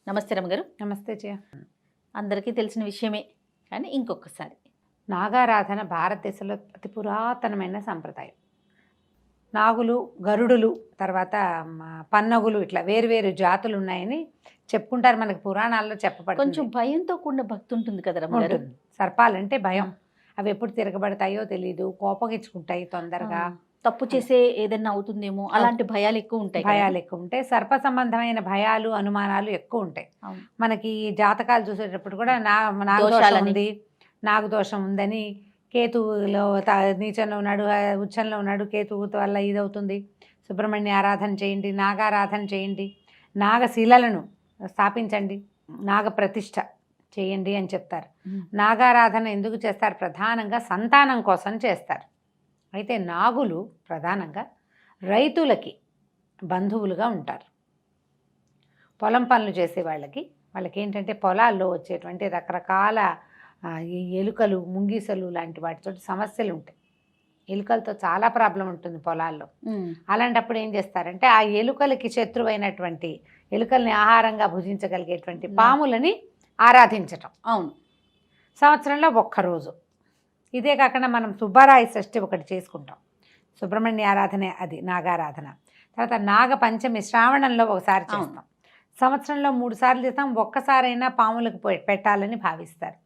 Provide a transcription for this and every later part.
నమస్తే రమగారు. నమస్తే జయ. అందరికీ తెలిసిన విషయమే, కానీ ఇంకొకసారి నాగారాధన భారతదేశంలో అతి పురాతనమైన సంప్రదాయం. నాగులు, గరుడులు, తర్వాత పన్నగులు, ఇట్లా వేరు జాతులు ఉన్నాయని చెప్పుకుంటారు. మనకు పురాణాల్లో చెప్పబడుతుంది. కొంచెం భయంతో కూడిన భక్తి ఉంటుంది కదా రమగారు. సర్పాలంటే భయం. అవి ఎప్పుడు తిరగబడతాయో తెలియదు, కోపగించుకుంటాయి తొందరగా, తప్పు చేసే ఏదైనా అవుతుందేమో అలాంటి భయాలు ఎక్కువ ఉంటాయి. సర్ప సంబంధమైన భయాలు, అనుమానాలు ఎక్కువ ఉంటాయి. మనకి జాతకాలు చూసేటప్పుడు కూడా నాగదోషం ఉంది, నాగదోషం ఉందని, కేతువులో నీచంలో ఉన్నాడు, ఉచ్చంలో ఉన్నాడు, కేతువు వల్ల ఇదవుతుంది, సుబ్రహ్మణ్య ఆరాధన చేయండి, నాగారాధన చేయండి, నాగశిలలను స్థాపించండి, నాగ ప్రతిష్ఠ చేయండి అని చెప్తారు. నాగారాధన ఎందుకు చేస్తారు? ప్రధానంగా సంతానం కోసం చేస్తారు. అయితే నాగులు ప్రధానంగా రైతులకి బంధువులుగా ఉంటారు. పొలం పనులు చేసే వాళ్ళకి ఏంటంటే పొలాల్లో వచ్చేటువంటి రకరకాల ఈ ఎలుకలు, ముంగీసలు లాంటి వాటితో సమస్యలు ఉంటాయి. ఎలుకలతో చాలా ప్రాబ్లం ఉంటుంది పొలాల్లో. అలాంటప్పుడు ఏం చేస్తారంటే ఆ ఎలుకలకి శత్రువైనటువంటి, ఎలుకల్ని ఆహారంగా భుజించగలిగేటువంటి పాములని ఆరాధించటం. అవును, సంవత్సరంలో ఒక్కరోజు. ఇదే కాకుండా మనం సుబ్బరాయి షష్ఠి ఒకటి చేసుకుంటాం, సుబ్రహ్మణ్య ఆరాధన, అది నాగారాధన. తర్వాత నాగ పంచమి శ్రావణంలో ఒకసారి చేస్తాం. సంవత్సరంలో 3 సార్లు చేస్తాం. ఒక్కసారైనా పాములకు పెట్టాలని భావిస్తారు.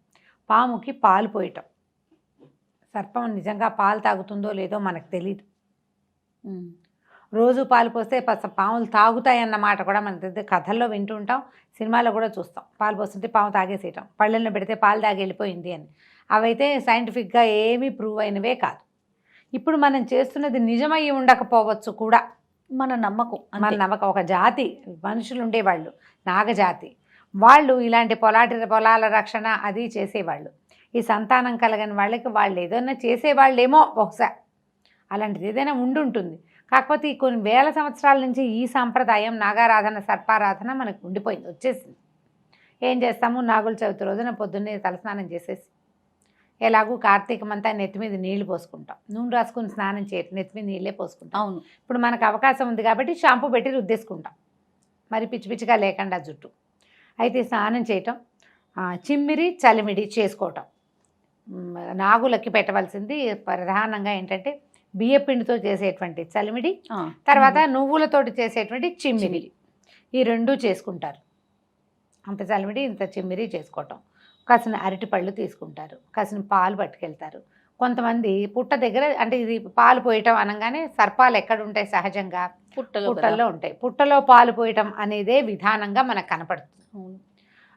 పాముకి పాలు పోయటం. సర్పం నిజంగా పాలు తాగుతుందో లేదో మనకు తెలియదు. రోజు పాలు పోస్తే పాములు తాగుతాయన్నమాట కూడా మనకు తెలియదు. కథల్లో వింటూ ఉంటాం, సినిమాలో కూడా చూస్తాం. పాలు పోస్తుంటే పాము తాగేసేయటం, పళ్ళెల్లో పెడితే పాలు తాగి వెళ్ళిపోయింది అని. అవైతే సైంటిఫిక్గా ఏమీ ప్రూవ్ అయినవే కాదు. ఇప్పుడు మనం చేస్తున్నది నిజమై ఉండకపోవచ్చు కూడా. మన నమ్మకం. ఒక జాతి మనుషులు ఉండేవాళ్ళు, నాగజాతి వాళ్ళు, ఇలాంటి పొలాల రక్షణ అది చేసేవాళ్ళు. ఈ సంతానం కలగని వాళ్ళకి వాళ్ళు ఏదైనా చేసేవాళ్ళేమో బహుశా, అలాంటిది ఏదైనా ఉండుంటుంది. కాకపోతే ఈ కొన్ని వేల సంవత్సరాల నుంచి ఈ సాంప్రదాయం నాగారాధన, సర్పారాధన మనకు ఉండిపోయింది, వచ్చేసింది. ఏం చేస్తాము? నాగుల చవితి రోజున పొద్దున్నే తలస్నానం చేసేసి, ఎలాగూ కార్తీకం అంతా నెత్తి మీద నీళ్లు పోసుకుంటాం. నూనె రాసుకుని స్నానం చేయటం, నెత్తి మీద నీళ్ళే పోసుకుంటాం. అవును, ఇప్పుడు మనకు అవకాశం ఉంది కాబట్టి షాంపూ పెట్టి రుద్దేసుకుంటాం, మరి పిచ్చి పిచ్చిగా లేకుండా జుట్టు. అయితే స్నానం చేయటం, చిమ్మిరి చలిమిడి చేసుకోవటం. నాగులకి పెట్టవలసింది ప్రధానంగా ఏంటంటే బియ్యపిండితో చేసేటువంటి చలిమిడి, తర్వాత నువ్వులతోటి చేసేటువంటి చిమ్మిరి, ఈ 2 చేసుకుంటారు. అంత చలిమిడి, ఇంత చిమ్మిరి చేసుకోవటం. కాసిన అరటిపళ్ళు తీసుకుంటారు, కాసిన పాలు పట్టుకెళ్తారు. కొంతమంది పుట్ట దగ్గర, అంటే ఇది పాలు పోయటం అనగానే సర్పాలు ఎక్కడ ఉంటాయి? సహజంగా పుట్టల్లో ఉంటాయి. పుట్టలో పాలు పోయటం అనేదే విధానంగా మనకు కనపడుతుంది.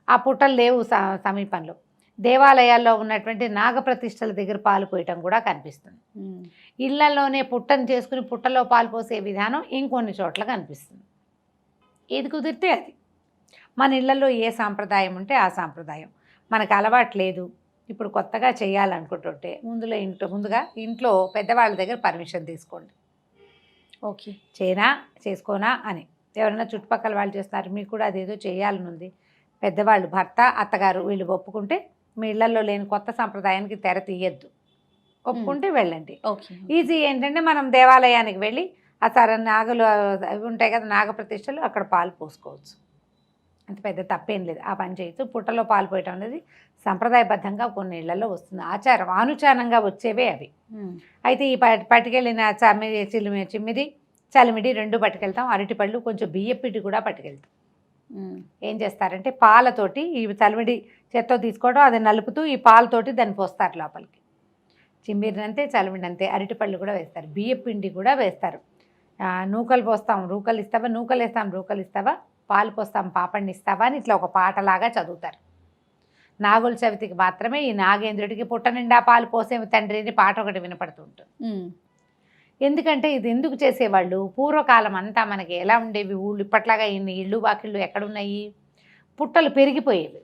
ఆ పుట్టలు లేవు సమీపంలో. దేవాలయాల్లో ఉన్నటువంటి నాగప్రతిష్టల దగ్గర పాలు పోయటం కూడా కనిపిస్తుంది. ఇళ్లలోనే పుట్టను చేసుకుని పుట్టలో పాలు పోసే విధానం ఇంకొన్ని చోట్ల కనిపిస్తుంది. ఏది కుదిరితే అది. మన ఇళ్లలో ఏ సాంప్రదాయం ఉంటే ఆ సాంప్రదాయం. మనకు అలవాటు లేదు, ఇప్పుడు కొత్తగా చేయాలనుకుంటుంటే ముందుగా ఇంట్లో పెద్దవాళ్ళ దగ్గర పర్మిషన్ తీసుకోండి. ఓకే, చేసుకోనా అని. ఎవరైనా చుట్టుపక్కల వాళ్ళు చేస్తున్నారు, మీకు కూడా అదేదో చేయాలని ఉంది, పెద్దవాళ్ళు, భర్త, అత్తగారు, వీళ్ళు ఒప్పుకుంటే మీ ఇళ్లలో లేని కొత్త సాంప్రదాయానికి తెర తీయద్దు. ఒప్పుకుంటే వెళ్ళండి. ఈజీ ఏంటంటే మనం దేవాలయానికి వెళ్ళి ఆ నాగులు అవి ఉంటాయి కదా, నాగప్రతిష్టలు, అక్కడ పాలు పోసుకోవచ్చు. అంత పెద్ద తప్పేం లేదు, ఆ పని చేయొచ్చు. పుట్టలో పాలు పోయటం అనేది సంప్రదాయబద్ధంగా కొన్ని ఇళ్లలో వస్తుంది, ఆచారం, ఆనుచానంగా వచ్చేవే అవి. అయితే ఈ పట్టుకెళ్ళిన చిమ్మిది, చలిమిడి 2 పట్టుకెళ్తాం. అరటిపళ్ళు, కొంచెం బియ్యపిండి కూడా పట్టుకెళ్తాం. ఏం చేస్తారంటే పాలతోటి ఈ చలిమిడి చేత్తో తీసుకోవడం, అది నలుపుతూ ఈ పాలతోటి దాన్ని పోస్తారు లోపలికి. చిమ్మిరినంతే, చలిమిడినంతే. అరటిపళ్ళు కూడా వేస్తారు, బియ్యపిండి కూడా వేస్తారు. నూకలు పోస్తాం, రూకలు ఇస్తావా, నూకలు వేస్తాం, రూకలు ఇస్తావా, పాలు పోస్తాం, పాపడిని ఇస్తావా అని ఇట్లా ఒక పాటలాగా చదువుతారు. నాగుల చవితికి మాత్రమే ఈ నాగేంద్రుడికి పుట్ట నిండా పాలు పోసే తండ్రి అని పాట ఒకటి వినపడుతుంటుంది. ఎందుకంటే ఇది ఎందుకు చేసేవాళ్ళు? పూర్వకాలం అంతా మనకి ఎలా ఉండేవి ఊళ్ళు, ఇప్పట్లాగా ఇన్ని ఇళ్ళు వాకిళ్ళు ఎక్కడున్నాయి? పుట్టలు పెరిగిపోయేవి,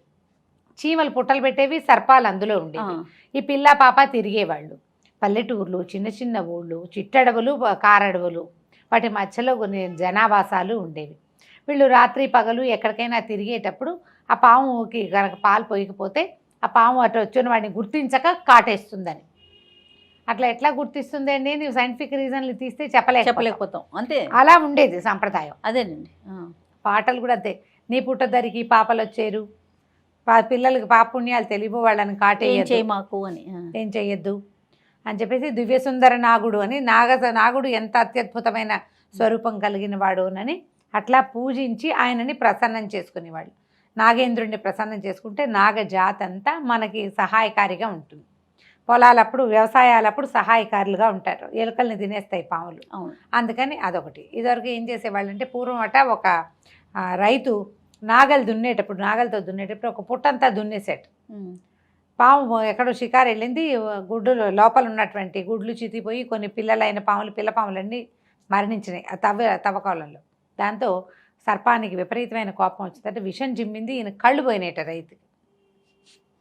చీమలు పుట్టలు పెట్టేవి, సర్పాలు అందులో ఉండేవి. ఈ పిల్ల పాప తిరిగేవాళ్ళు. పల్లెటూర్లు, చిన్న చిన్న ఊళ్ళు, చిట్టడవులు, కారడవులు, వాటి మధ్యలో కొన్ని జనావాసాలు ఉండేవి. వీళ్ళు రాత్రి పగలు ఎక్కడికైనా తిరిగేటప్పుడు ఆ పాముకి కనుక పాలు పోయకపోతే ఆ పాము అటు వచ్చిన వాడిని గుర్తించక కాటేస్తుందని. అట్లా ఎట్లా గుర్తిస్తుంది అండి? నువ్వు సైంటిఫిక్ రీజన్లు తీస్తే చెప్పలేకపోతాం, అంతే. అలా ఉండేది సాంప్రదాయం. అదేనండి. పాటలు కూడా అంతే. నీ పుట్టదరికి పాపలు వచ్చేరు, పిల్లలకి పాపుణ్యాలు తెలియవు, వాళ్ళని ఏం కాటేయద్దు, చేయి మాకు అని. ఏం చెయ్యొద్దు అని చెప్పేసి దివ్యసుందర నాగుడు అని నాగుడు ఎంత అత్యద్భుతమైన స్వరూపం కలిగిన వాడు అని అట్లా పూజించి ఆయనని ప్రసన్నం చేసుకునేవాళ్ళు. నాగేంద్రుడిని ప్రసన్నం చేసుకుంటే నాగజాతి అంతా మనకి సహాయకారిగా ఉంటుంది. పొలాలప్పుడు వ్యవసాయాలప్పుడు సహాయకారులుగా ఉంటారు, ఎలుకల్ని తినేస్తాయి పాములు. అందుకని అదొకటి. ఇదివరకు ఏం చేసేవాళ్ళంటే పూర్వం ఒక రైతు నాగలతో దున్నేటప్పుడు ఒక పుట్టంతా దున్నేసేట. పాము ఎక్కడో షికారు వెళ్ళింది, గుడ్డులు లోపల ఉన్నటువంటి గుడ్లు చితిపోయి కొన్ని పిల్లలైన పిల్ల పాములన్నీ మరణించినాయి ఆ తవ్వకాలంలో. దాంతో సర్పానికి విపరీతమైన కోపం వచ్చిందంటే విషం జిమ్మింది, ఈయన కళ్ళు పోయినాయట రైతుకి.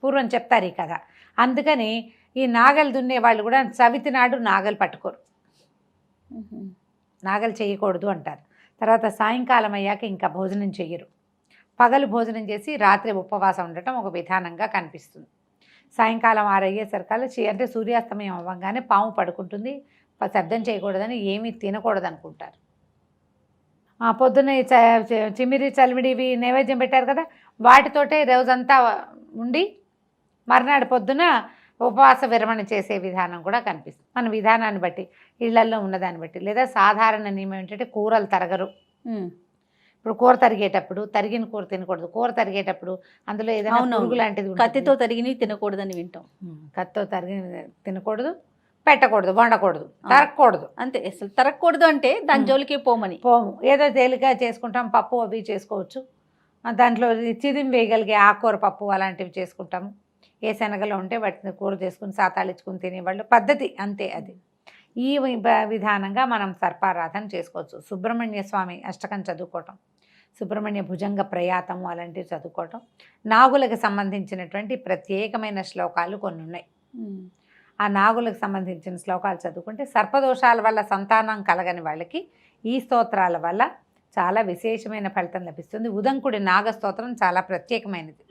పూర్వం చెప్తారు ఈ కథ. అందుకని ఈ నాగలు దున్నే వాళ్ళు కూడా చవితి నాడు నాగలు పట్టుకోరు, నాగలు చేయకూడదు అంటారు. తర్వాత సాయంకాలం అయ్యాక ఇంకా భోజనం చెయ్యరు. పగలు భోజనం చేసి రాత్రి ఉపవాసం ఉండటం ఒక విధానంగా కనిపిస్తుంది. సాయంకాలం 6 అయ్యేసరికల్లా అంటే సూర్యాస్తమయం అవ్వగానే పాము పడుకుంటుంది, శబ్దం చేయకూడదని ఏమీ తినకూడదు అనుకుంటారు. పొద్దున్న చిమిరి చలిమిడి ఇవి నైవేద్యం పెట్టారు కదా, వాటితోటే రోజంతా ఉండి మర్నాడు పొద్దున ఉపవాస విరమణ చేసే విధానం కూడా కనిపిస్తుంది. మన విధానాన్ని బట్టి, ఇళ్లల్లో ఉన్నదాన్ని బట్టి. లేదా సాధారణ నియమం ఏంటంటే కూరలు తరగరు. ఇప్పుడు కూర తరిగేటప్పుడు తరిగిన కూర తినకూడదు. కూర తరిగేటప్పుడు అందులో ఏదైనా పురుగు లాంటిది కత్తితో తరిగిని తినకూడదని వింటాం. కత్తితో తరిగిన తినకూడదు, పెట్టకూడదు, వండకూడదు, తరగకూడదు. అంతే. అసలు తరగకూడదు అంటే దాని జోలికి పోము. ఏదో తేలిక చేసుకుంటాం, పప్పు అవి చేసుకోవచ్చు. దాంట్లో చిదిం వేయగలిగే ఆకుకూర పప్పు అలాంటివి చేసుకుంటాము. ఏ శనగలో ఉంటే వాటిని కూర చేసుకుని సాతాళించుకుని తినేవాళ్ళు పద్ధతి అంతే. అది ఈ విధానంగా మనం సర్పారాధన చేసుకోవచ్చు. సుబ్రహ్మణ్య స్వామి అష్టకం చదువుకోవటం, సుబ్రహ్మణ్య భుజంగ ప్రయాతము అలాంటివి చదువుకోవటం, నాగులకు సంబంధించినటువంటి ప్రత్యేకమైన శ్లోకాలు కొన్ని ఉన్నాయి. ఆ నాగులకు సంబంధించిన శ్లోకాలు చదువుకుంటే సర్పదోషాల వల్ల సంతానం కలగని వాళ్ళకి ఈ స్తోత్రాల వల్ల చాలా విశేషమైన ఫలితం లభిస్తుంది. ఉదంకుడి నాగస్తోత్రం చాలా ప్రత్యేకమైనది.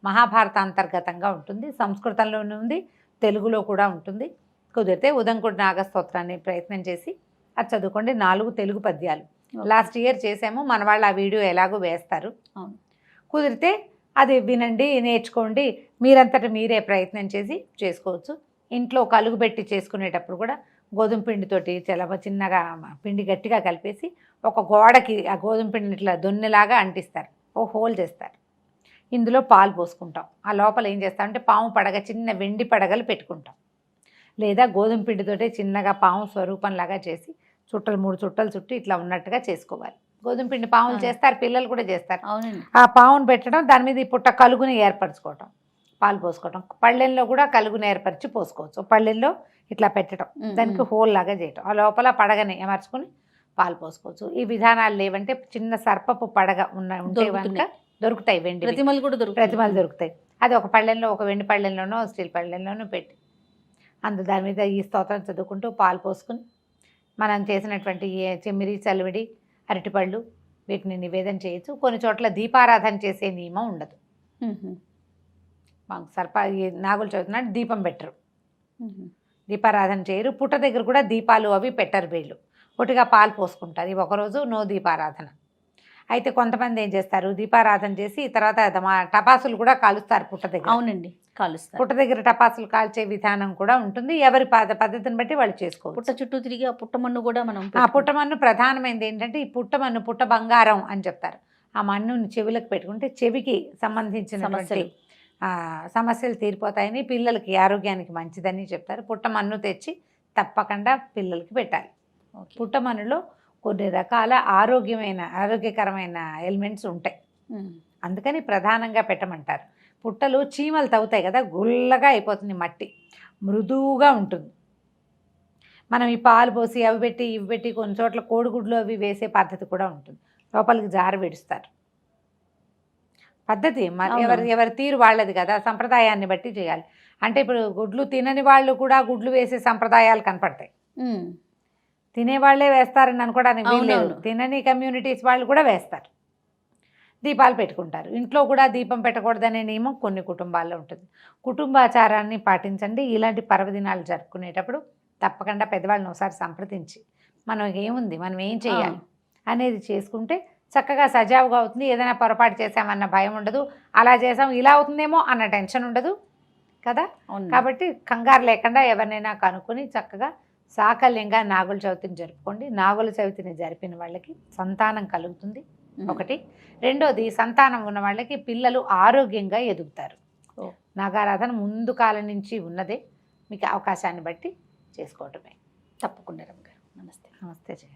మహాభారత అంతర్గతంగా ఉంటుంది, సంస్కృతంలోనే ఉంది, తెలుగులో కూడా ఉంటుంది. కుదిరితే ఉదంకుడి నాగస్తోత్రాన్ని ప్రయత్నం చేసి అది చదువుకోండి. 4 తెలుగు పద్యాలు లాస్ట్ ఇయర్ చేసాము, మన వాళ్ళు ఆ వీడియో ఎలాగో వేస్తారు. కుదిరితే అది వినండి, నేర్చుకోండి. మీరంతటా మీరే ప్రయత్నం చేసి చేసుకోవచ్చు. ఇంట్లో కలుగు పెట్టి చేసుకునేటప్పుడు కూడా గోధుమ పిండితోటి చిన్నగా పిండి గట్టిగా కలిపేసి ఒక గోడకి ఆ గోధుమ పిండిని ఇట్లా దొన్నెలాగా అంటిస్తారు, ఓ హోల్ చేస్తారు. ఇందులో పాలు పోసుకుంటాం. ఆ లోపల ఏం చేస్తామంటే పాము పడగ, చిన్న వెండి పడగలు పెట్టుకుంటాం. లేదా గోధుమ పిండితోటే చిన్నగా పాము స్వరూపంలాగా చేసి 3 చుట్టలు చుట్టి ఇట్లా ఉన్నట్టుగా చేసుకోవాలి. గోధుమ పిండి పాములు చేస్తారు, పిల్లలు కూడా చేస్తారు. ఆ పామును పెట్టడం, దాని మీద ఈ పుట్ట కలుగుని ఏర్పరచుకోవటం, పాలు పోసుకోవటం. పళ్ళెల్లో కూడా కలుగుని ఏర్పరిచి పోసుకోవచ్చు. పళ్ళెల్లో ఇట్లా పెట్టడం, దానికి హోల్ లాగా చేయటం, ఆ లోపల పడగని అమర్చుకొని పాలు పోసుకోవచ్చు. ఈ విధానాలు లేవంటే చిన్న సర్పపు పడగ ఉంటే కనుక దొరుకుతాయి, వెండి ప్రతిమలు కూడా దొరుకుతాయి. అది ఒక పళ్ళెంలో, ఒక వెండి పళ్ళెంలోనో స్టీల్ పళ్ళెంలోనో పెట్టి దాని మీద ఈ స్తోత్రం చదువుకుంటూ పాలు పోసుకుని మనం చేసినటువంటి చెమ్మిరి, చలివిడి, అరటిపళ్ళు వీటిని నివేదన చేయొచ్చు. కొన్ని చోట్ల దీపారాధన చేసే నియమం ఉండదు. మాకు నాగులు చదువుతున్నాడు దీపం పెట్టరు, దీపారాధన చేయరు. పుట్ట దగ్గర కూడా దీపాలు అవి పెట్టరు వీళ్ళు, ఒటిగా పాలు పోసుకుంటారు. ఇవి ఒకరోజు నో దీపారాధన. అయితే కొంతమంది ఏం చేస్తారు, దీపారాధన చేసి తర్వాత టపాసులు కూడా కాలుస్తారు పుట్ట దగ్గర. అవునండి, కాలుస్తారు. పుట్ట దగ్గర టపాసులు కాల్చే విధానం కూడా ఉంటుంది. ఎవరి పద్ధతిని బట్టి వాళ్ళు చేసుకోవచ్చు. పుట్ట చుట్టూ తిరిగి ఆ పుట్టమన్ను కూడా మనం, ఆ పుట్టమన్ను ప్రధానమైనది ఏంటంటే ఈ పుట్టమన్ను పుట్ట బంగారం అని చెప్తారు. ఆ మన్నుని చెవులకు పెట్టుకుంటే చెవికి సంబంధించిన సమస్యలు తీరిపోతాయని, పిల్లలకి ఆరోగ్యానికి మంచిదని చెప్తారు. పుట్టమన్ను తెచ్చి తప్పకుండా పిల్లలకి పెట్టాలి. పుట్టమన్నులో కొన్ని రకాల ఆరోగ్యకరమైన ఎలిమెంట్స్ ఉంటాయి, అందుకని ప్రధానంగా పెట్టమంటారు. పుట్టలు చీమలు తవ్వుతాయి కదా, గుల్లగా అయిపోతుంది, మట్టి మృదువుగా ఉంటుంది. మనం ఈ పాలు పోసి అవి పెట్టి ఇవి పెట్టి కొన్ని చోట్ల కోడిగుడ్లు అవి వేసే పద్ధతి కూడా ఉంటుంది. లోపలికి జారు విడుస్తారు. పద్ధతి ఎవరి తీరు వాళ్ళది కదా, సంప్రదాయాన్ని బట్టి చేయాలి. అంటే ఇప్పుడు గుడ్లు తినని వాళ్ళు కూడా గుడ్లు వేసే సంప్రదాయాలు కనపడతాయి. తినేవాళ్లే వేస్తారని అనుకోవడానికి వీల్లేదు, తినని కమ్యూనిటీస్ వాళ్ళు కూడా వేస్తారు, దీపాలు పెట్టుకుంటారు. ఇంట్లో కూడా దీపం పెట్టకూడదనే నియమం కొన్ని కుటుంబాల్లో ఉంటుంది. కుటుంబాచారాన్ని పాటించండి. ఇలాంటి పర్వదినాలు జరుపుకునేటప్పుడు తప్పకుండా పెద్దవాళ్ళని ఒకసారి సంప్రదించి మనం ఏముంది, మనం ఏం చేయాలి అనేది చేసుకుంటే చక్కగా సజావుగా అవుతుంది. ఏదైనా పొరపాటు చేసామన్న భయం ఉండదు. అలా చేసాం ఇలా అవుతుందేమో అన్న టెన్షన్ ఉండదు కదా. కాబట్టి కంగారు లేకుండా ఎవరినైనా కనుక్కొని చక్కగా సాకల్యంగా నాగుల చవితిని జరుపుకోండి. నాగుల చవితిని జరిపిన వాళ్ళకి సంతానం కలుగుతుంది ఒకటి. రెండోది సంతానం ఉన్న వాళ్ళకి పిల్లలు ఆరోగ్యంగా ఎదుగుతారు. నాగారాధన ముందు కాలం నుంచి ఉన్నదే, మీకు అవకాశాన్ని బట్టి చేసుకోవటమే. తప్పకుండా రమ్మగారు. నమస్తే. నమస్తే జయ.